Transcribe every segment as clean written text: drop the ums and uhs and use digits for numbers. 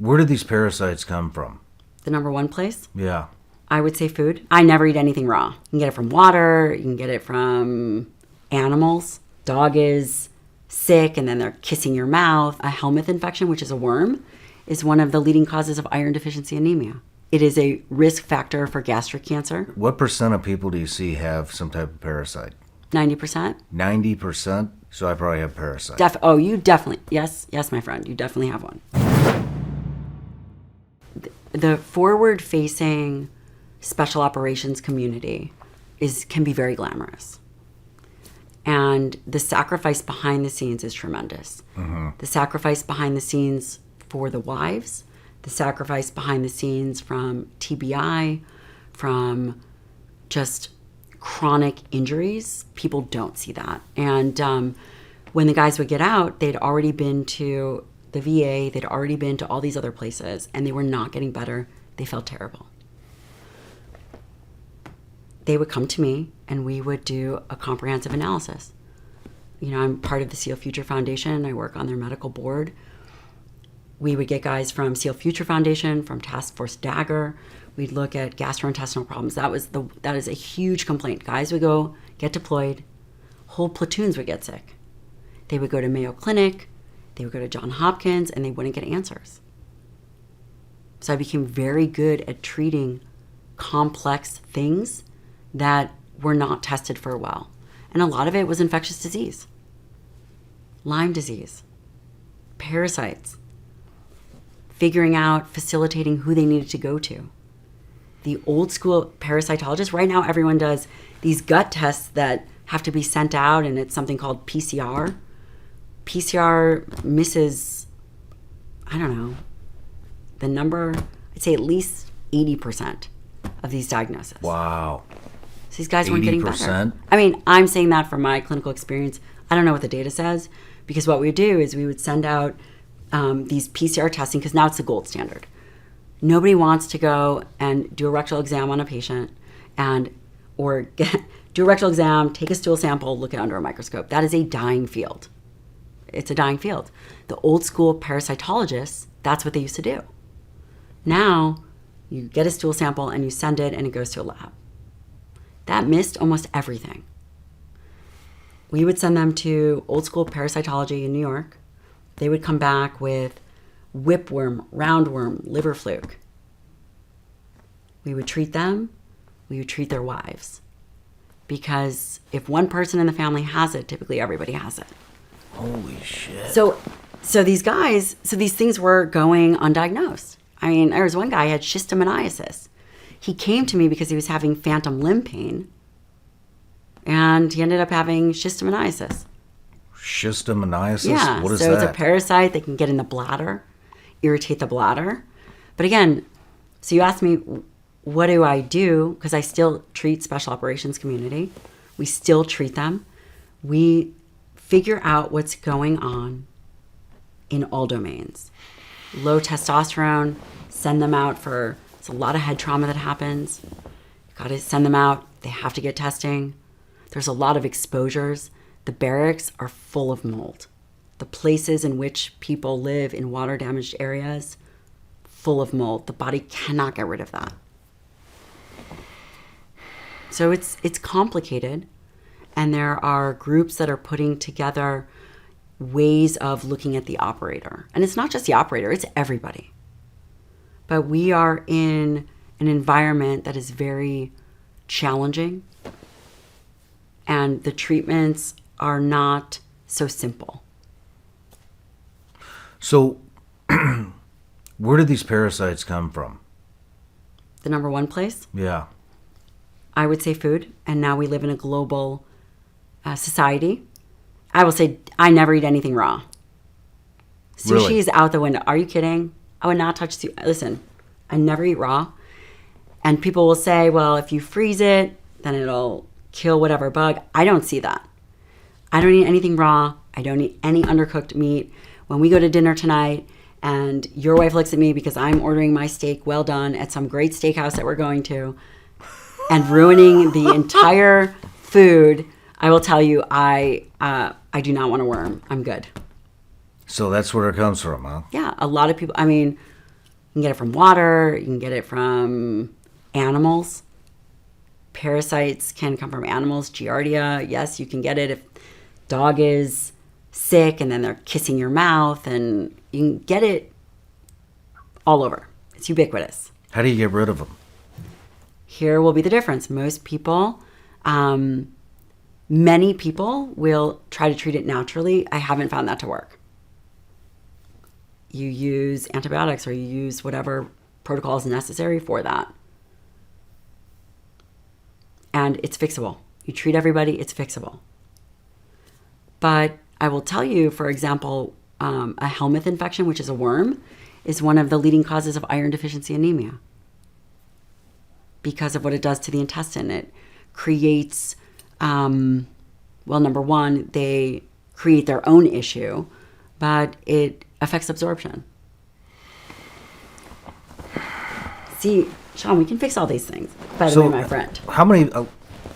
Where did these parasites come from? The number one place? Yeah. I would say food. I never eat anything raw. You can get it from water. You can get it from animals. Dog is sick and then they're kissing your mouth. A helminth infection, which is a worm, is one of the leading causes of iron deficiency anemia. It is a risk factor for gastric cancer. What percent of people do you see have some type of parasite? 90%. 90%? So I probably have parasite. You definitely. Yes, my friend. You definitely have one. The forward-facing special operations community can be very glamorous. And the sacrifice behind the scenes is tremendous. Mm-hmm. The sacrifice behind the scenes for the wives, the sacrifice behind the scenes from TBI, from just chronic injuries, people don't see that. And when the guys would get out, they'd already been to the VA, they'd already been to all these other places, and they were not getting better. They felt terrible. They would come to me and we would do a comprehensive analysis. You know, I'm part of the SEAL Future Foundation. I work on their medical board. We would get guys from SEAL Future Foundation, from Task Force Dagger. We'd look at gastrointestinal problems. That is a huge complaint. Guys would go get deployed. Whole platoons would get sick. They would go to Mayo Clinic. They would go to Johns Hopkins, and they wouldn't get answers. So I became very good at treating complex things that were not tested for well. And a lot of it was infectious disease. Lyme disease, parasites, figuring out, facilitating who they needed to go to. The old school parasitologists, right now everyone does these gut tests that have to be sent out, and it's something called PCR. PCR misses, I don't know, the number, I'd say at least 80% of these diagnoses. Wow. So these guys weren't getting 80%? better. I mean, I'm saying that from my clinical experience. I don't know what the data says, because what we would do is we would send out these PCR testing, because now it's the gold standard. Nobody wants to go and do a rectal exam on a patient or do a rectal exam, take a stool sample, look at it under a microscope. That is a dying field. It's a dying field. The old school parasitologists, that's what they used to do. Now, you get a stool sample and you send it and it goes to a lab. That missed almost everything. We would send them to old school parasitology in New York. They would come back with whipworm, roundworm, liver fluke. We would treat them. We would treat their wives. Because if one person in the family has it, typically everybody has it. Holy shit. So these guys, these things were going undiagnosed. I mean, there was one guy who had schistosomiasis. He came to me because he was having phantom limb pain, and he ended up having schistosomiasis. Schistosomiasis? Yeah. What is so that? It's a parasite that can get in the bladder, irritate the bladder. But again, so you asked me, what do I do? Because I still treat special operations community. We still treat them. We figure out what's going on in all domains. Low testosterone, send them out for, it's a lot of head trauma that happens. Got to send them out. They have to get testing. There's a lot of exposures. The barracks are full of mold. The places in which people live in water damaged areas, full of mold. The body cannot get rid of that. So it's complicated, and there are groups that are putting together ways of looking at the operator. And it's not just the operator, it's everybody. But we are in an environment that is very challenging, and the treatments are not so simple. So, where did these parasites come from? The number one place? Yeah. I would say food, and now we live in a global society. I will say I never eat anything raw. Sushi Really? is out the window. Are you kidding? I would not touch sushi. Listen, I never eat raw. And people will say, well, if you freeze it, then it'll kill whatever bug. I don't see that. I don't eat anything raw. I don't eat any undercooked meat. When we go to dinner tonight and your wife looks at me because I'm ordering my steak well done at some great steakhouse that we're going to and ruining the entire food, I will tell you I do not want a worm. I'm good. So that's where it comes from, huh? Yeah, a lot of people, I mean, You can get it from water. You can get it from animals. Parasites can come from animals. Giardia, yes, you can get it if dog is sick and then they're kissing your mouth, and you can get it all over. It's ubiquitous. How do you get rid of them? Here will be the difference. Most people, many people will try to treat it naturally. I haven't found that to work. You use antibiotics or you use whatever protocol is necessary for that. And it's fixable. You treat everybody, it's fixable. But I will tell you, for example, a helminth infection, which is a worm, is one of the leading causes of iron deficiency anemia because of what it does to the intestine. It creates, well, number one, they create their own issue, but it affects absorption. See, Shawn, we can fix all these things. By the way, my friend. How many,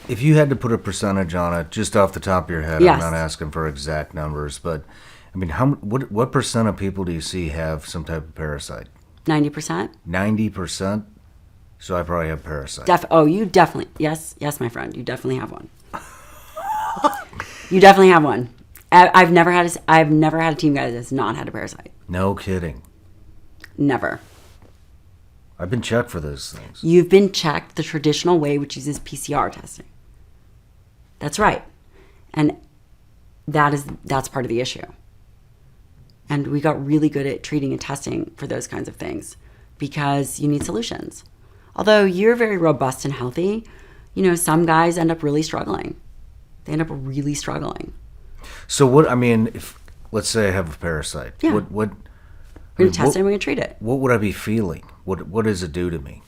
if you had to put a percentage on it, just off the top of your head, Yes. I'm not asking for exact numbers, but I mean, what percent of people do you see have some type of parasite? 90%? 90%? So I probably have parasite. You definitely, yes, my friend, you definitely have one. You definitely have one. I've never had a team guy that's not had a parasite. No kidding. Never. I've been checked for those things. You've been checked the traditional way, which uses PCR testing. That's right. And that's part of the issue. And we got really good at treating and testing for those kinds of things because you need solutions. Although you're very robust and healthy, some guys end up really struggling. They end up really struggling. So what, I mean, if, let's say I have a parasite. Yeah. What We're going to test it and we're going to treat it. What would I be feeling? What does it do to me?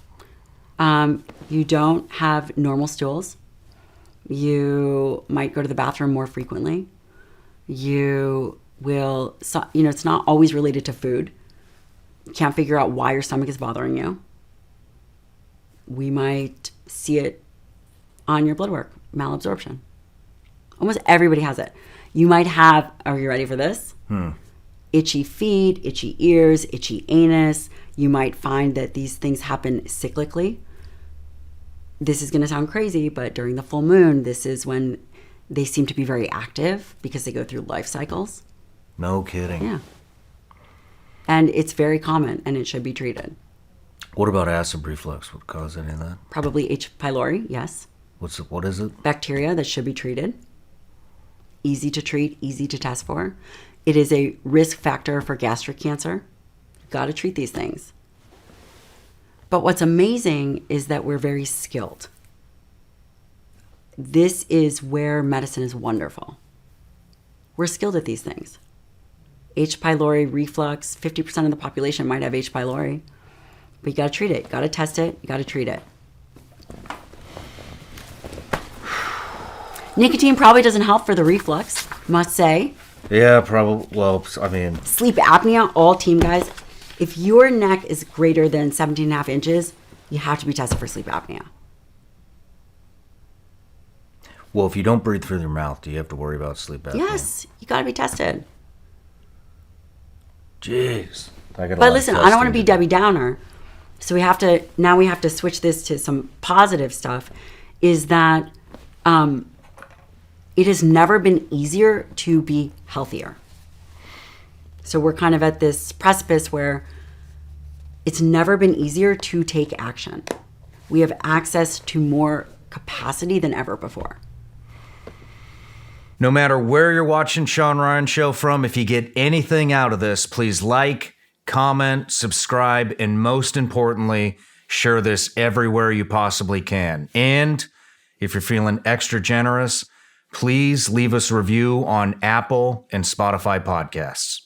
You don't have normal stools. You might go to the bathroom more frequently. You will, it's not always related to food. You can't figure out why your stomach is bothering you. We might see it on your blood work, malabsorption. Almost everybody has it. You might have, are you ready for this? Itchy feet, itchy ears, itchy anus. You might find that these things happen cyclically. This is going to sound crazy, but during the full moon, this is when they seem to be very active because they go through life cycles. No kidding. Yeah. And it's very common and it should be treated. What about acid reflux? Would cause any of that? Probably H. pylori, yes. What is it? Bacteria that should be treated. Easy to treat, easy to test for. It is a risk factor for gastric cancer. Got to treat these things. But what's amazing is that we're very skilled. This is where medicine is wonderful. We're skilled at these things. H. pylori, reflux, 50% of the population might have H. pylori. But you got to treat it. You got to test it. You got to treat it. Nicotine probably doesn't help for the reflux, must say. Yeah, probably. Well, I mean, Sleep apnea, all team guys. If your neck is greater than 17 and a half inches, you have to be tested for sleep apnea. well, if you don't breathe through your mouth, do you have to worry about sleep apnea? Yes, you got to be tested. Jeez. But listen, I don't want to be Debbie Downer. So we have to switch this to some positive stuff, is that it has never been easier to be healthier. So we're kind of at this precipice where it's never been easier to take action. We have access to more capacity than ever before. No matter where you're watching Shawn Ryan Show from, if you get anything out of this, please like, comment, subscribe, and most importantly, share this everywhere you possibly can. And if you're feeling extra generous, please leave us a review on Apple and Spotify podcasts.